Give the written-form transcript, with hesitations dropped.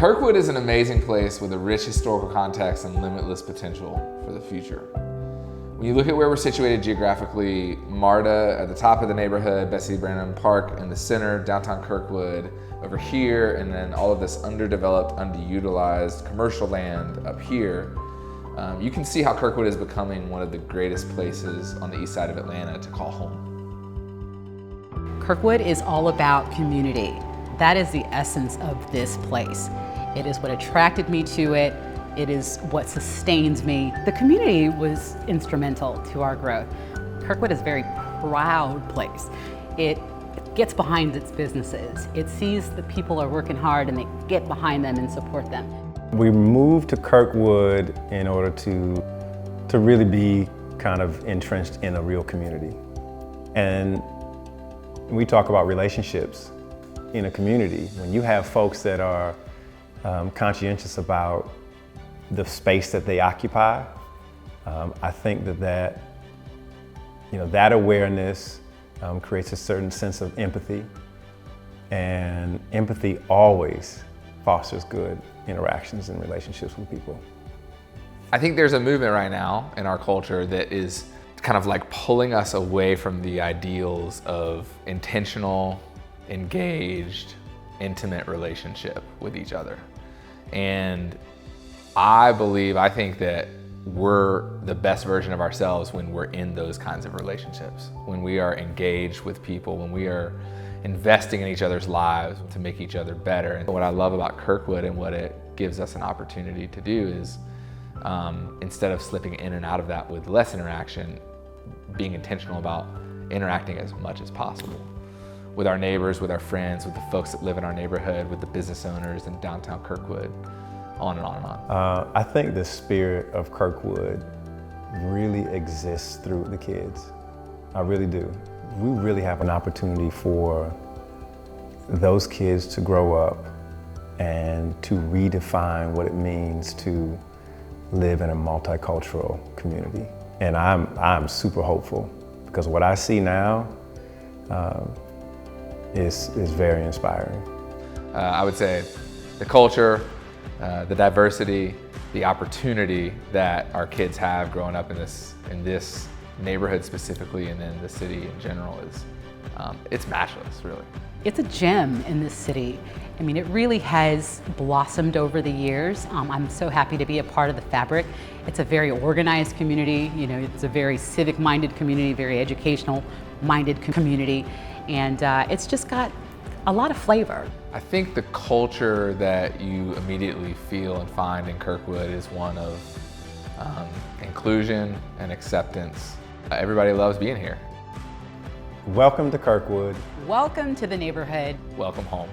Kirkwood is an amazing place with a rich historical context and limitless potential for the future. When you look at where we're situated geographically, MARTA at the top of the neighborhood, Bessie Branham Park in the center, downtown Kirkwood over here, and then all of this underdeveloped, underutilized commercial land up here, you can see how Kirkwood is becoming one of the greatest places on the east side of Atlanta to call home. Kirkwood is all about community. That is the essence of this place. It is what attracted me to it. It is what sustains me. The community was instrumental to our growth. Kirkwood is a very proud place. It gets behind its businesses. It sees that people are working hard and they get behind them and support them. We moved to Kirkwood in order to really be kind of entrenched in a real community. And we talk about relationships in a community. When you have folks that are conscientious about the space that they occupy, I think that awareness creates a certain sense of empathy, and empathy always fosters good interactions and relationships with people. I think there's a movement right now in our culture that is kind of like pulling us away from the ideals of intentional, engaged, intimate relationship with each other. And I think that we're the best version of ourselves when we're in those kinds of relationships, when we are engaged with people, when we are investing in each other's lives to make each other better. And what I love about Kirkwood and what it gives us an opportunity to do is, instead of slipping in and out of that with less interaction, being intentional about interacting as much as possible with our neighbors, with our friends, with the folks that live in our neighborhood, with the business owners in downtown Kirkwood, on and on and on. I think the spirit of Kirkwood really exists through the kids. I really do. We really have an opportunity for those kids to grow up and to redefine what it means to live in a multicultural community. And I'm super hopeful, because what I see now is very inspiring. I would say the culture, the diversity, the opportunity that our kids have growing up in this neighborhood specifically, and then the city in general, is it's matchless, really. It's a gem in this city. I mean, it really has blossomed over the years. I'm so happy to be a part of the fabric. It's a very organized community. It's a very civic-minded community, very educational-minded community, and it's just got a lot of flavor. I think the culture that you immediately feel and find in Kirkwood is one of inclusion and acceptance. Everybody loves being here. Welcome to Kirkwood. Welcome to the neighborhood. Welcome home.